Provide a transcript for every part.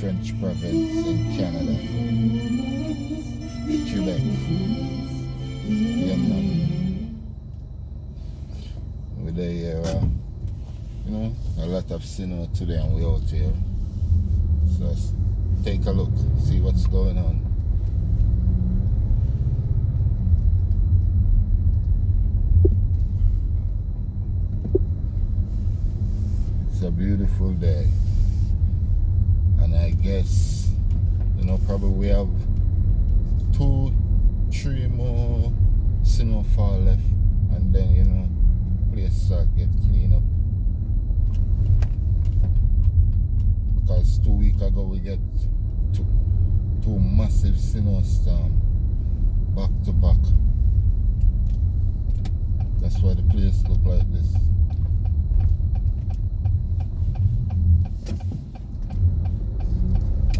French province in Canada, Quebec. Yeah, man. We're there, a lot of snow today, and we're out here. So let's take a look, see what's going on. It's a beautiful day, and I guess probably we have 2-3 more snowfall left, and then place start get clean up, because 2 weeks ago we get two massive snowstorm back to back. That's why the place look like this.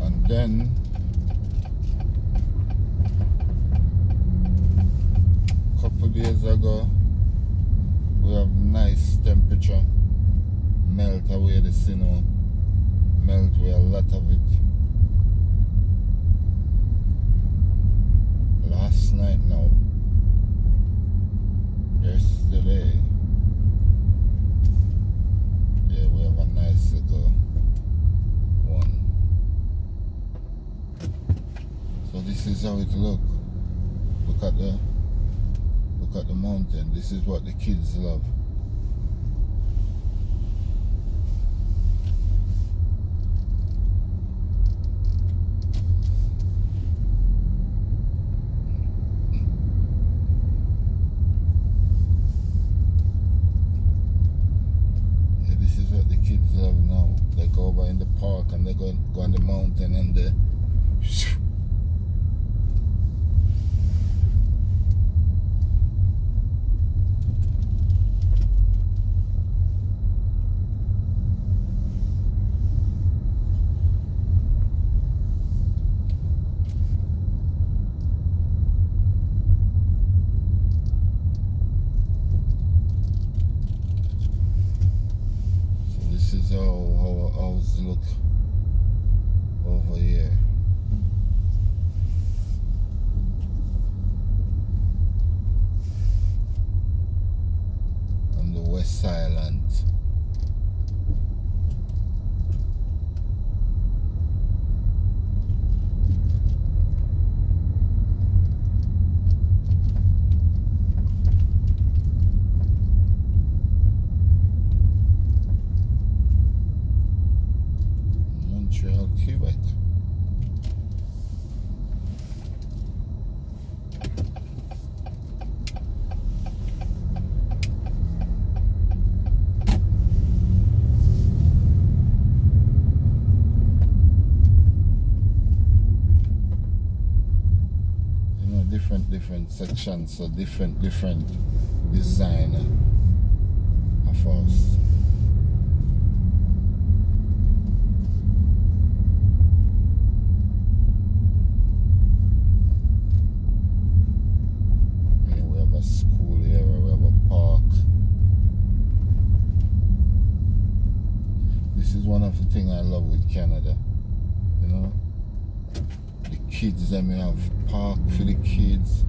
And then a couple days ago we have nice temperature, melt away the snow, melt away a lot of it. Last night now, yesterday, yeah, we have a nice little one. So this is how it look. Look at the mountain. This is what the kids love. Yeah, this is what the kids love now. They go over in the park and they go on the mountain and they This is how our house look over here. On the West Island. Quebec. Different sections, so different design of us. School here, we have a park. This is one of the things I love with Canada. The kids, them have park for the kids.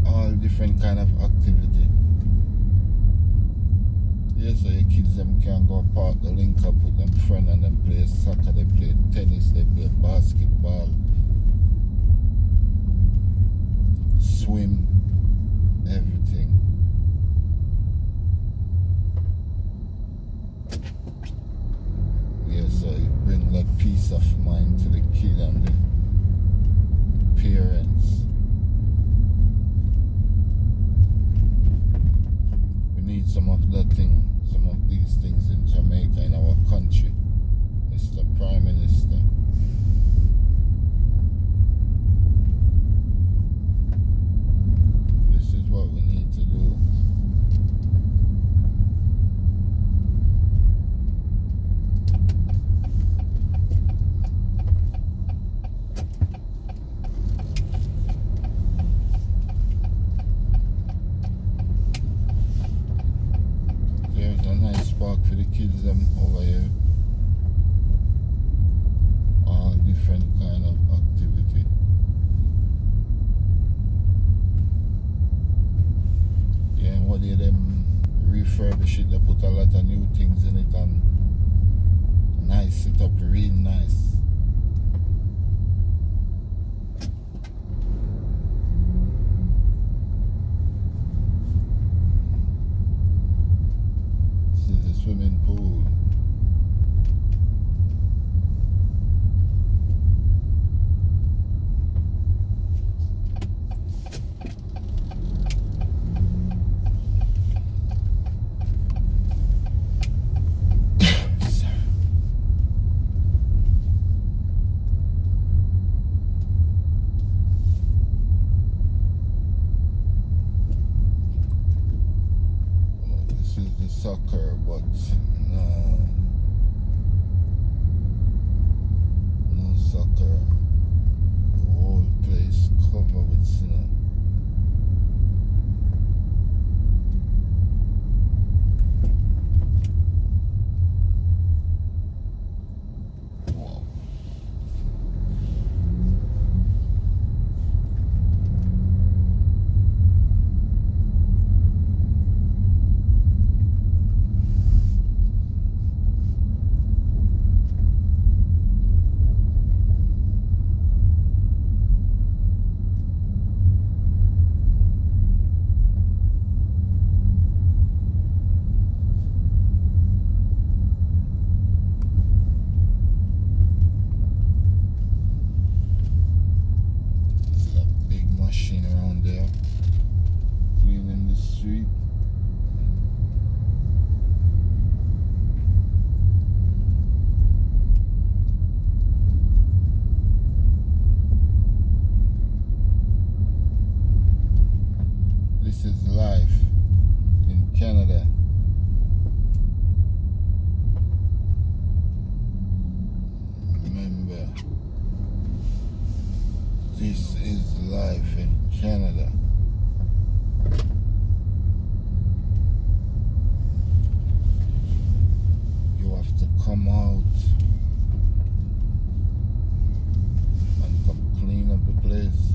All different kind of activity. Yeah, so your kids them can go park, the link up with them friend and them play soccer, they play tennis, they play basketball, swim, everything. Yeah, so it brings that peace of mind to the kid and the parents. We need some of these things in Jamaica, in our country, Mr. Prime Minister. What we need to do. There's a nice park for the kids over here. different kind of activity. Yeah, and what they them refurbish it, they put a lot of new things in it and nice it up real nice. This is the swimming pool. Soccer, but no soccer. The whole place covered with snow. Wow. Machine around there cleaning the street. This is life in Canada. Remember, this is life in Canada. You have to come out and come clean up the place.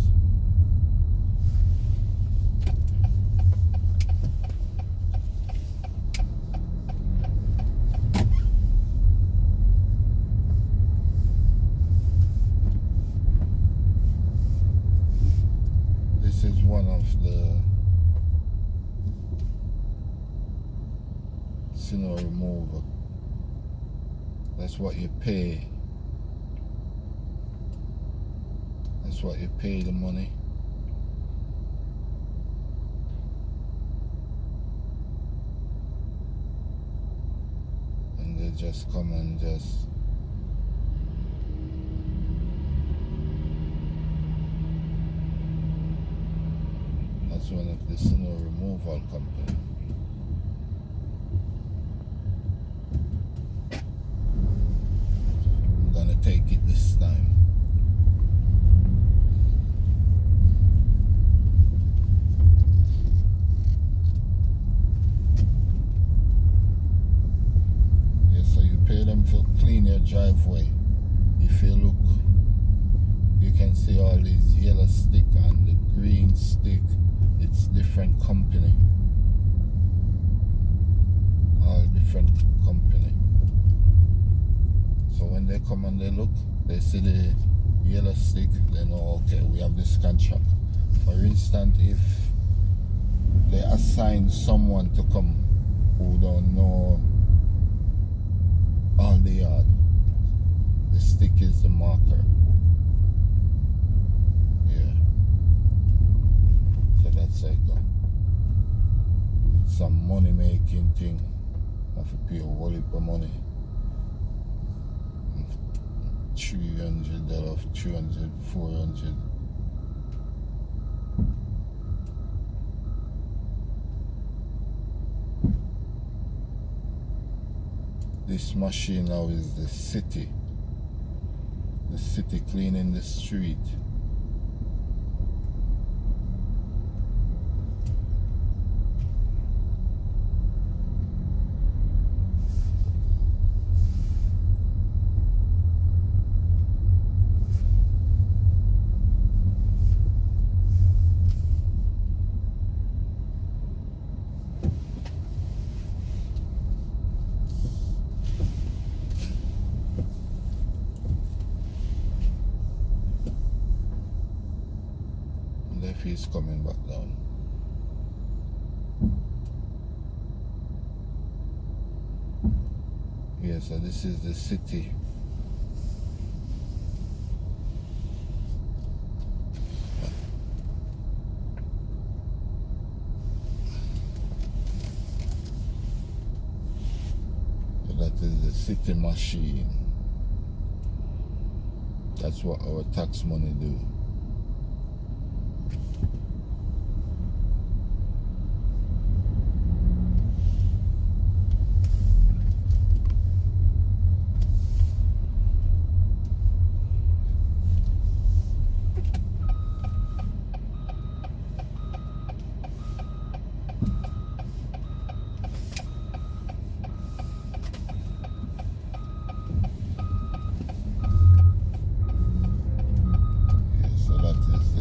This is one of the snow removal. That's what you pay. That's what you pay the money. And they just come and just that's one of the snow removal company. I'm gonna take it this time. Yeah, so you pay them for clean your driveway. If you look, you can see all these yellow stick and the green stick. It's different company. All different company. So when they come and they look, they see the yellow stick, they know, okay, we have this contract. For instance, if they assign someone to come who don't know all the yard, the stick is the marker. Yeah. So that's like some money making thing. I have to pay a whole heap of money. $300, 300, 400. This machine now is the city cleaning the street. if he's coming back down. Yeah, so this is the city. So that is the city machine. That's what our tax money do.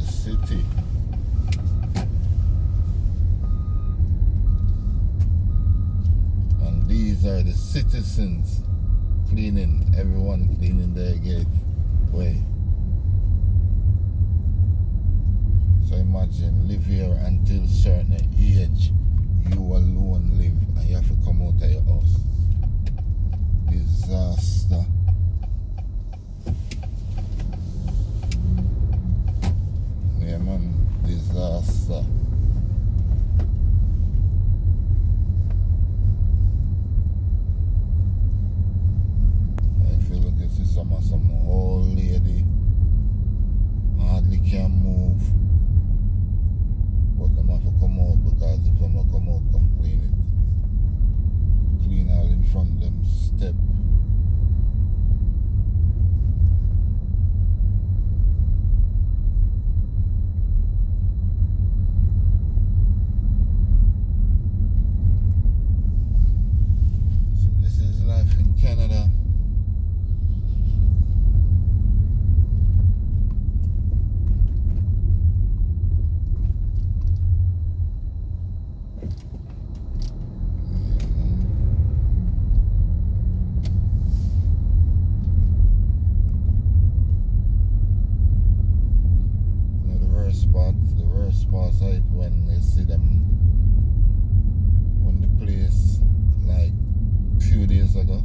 City. And these are the citizens cleaning, everyone cleaning their gateway. So imagine, live here until certain age, you alone live, and you have to come out of your house. Disaster. Yeah, man, disaster. If you look at some old lady, hardly can move, but them have to come out, because if them don't come out, come clean it. Clean all in front of them step. Canada. Now the worst spots are when they see them, when the place, like few days ago,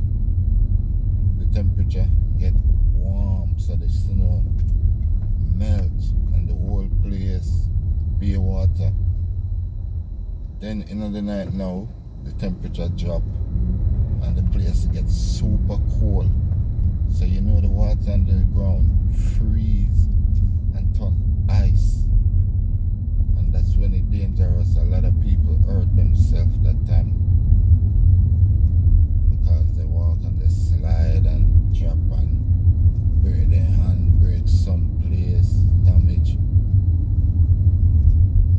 the temperature get warm, so the snow melt and the whole place be water. Then in the night now, the temperature drop and the place gets super cold. So you know the water under the ground freeze and turn ice. And that's when it's dangerous. A lot of people hurt themselves that time, because they walk and they slide and drop and break their hand, break someplace, damage.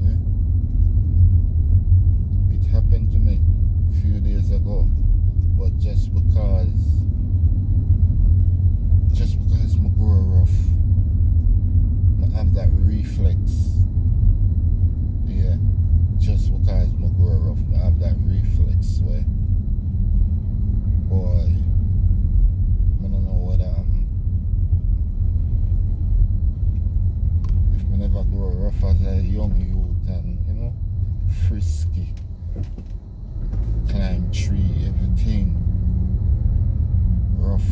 Yeah? It happened to me a few days ago, but just because I grow rough, I have that reflex. Yeah, just because I grow rough, I have that reflex where, boy, I don't know what if I never grow rough as a young youth and, you know, frisky, climb tree, everything, rough.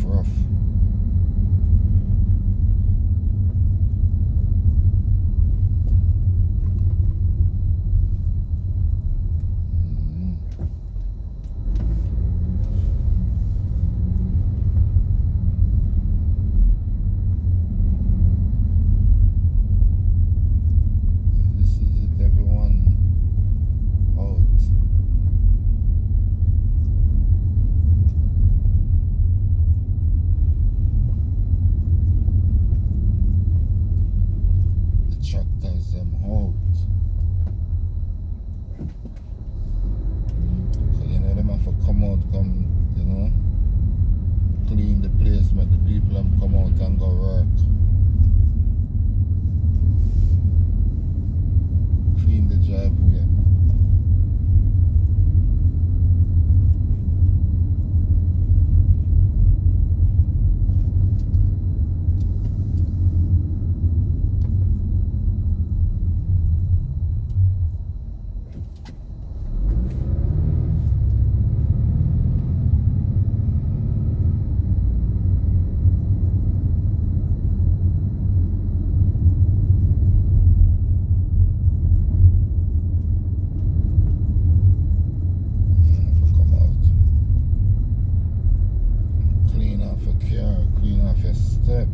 off a car, clean off your step.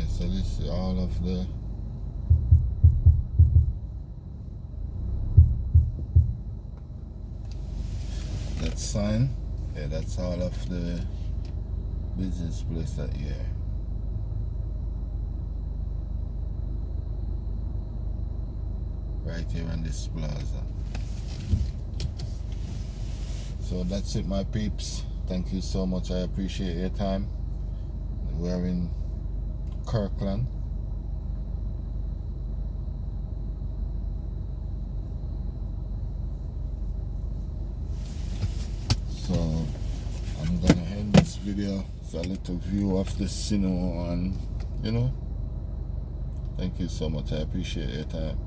So this is all of the that sign. Yeah, that's all of the business place that here. Right here on this plaza. So that's it, my peeps. Thank you so much. I appreciate your time. We're in Kirkland. So I'm gonna end this video. It's a little view of the snow, and thank you so much. I appreciate your time.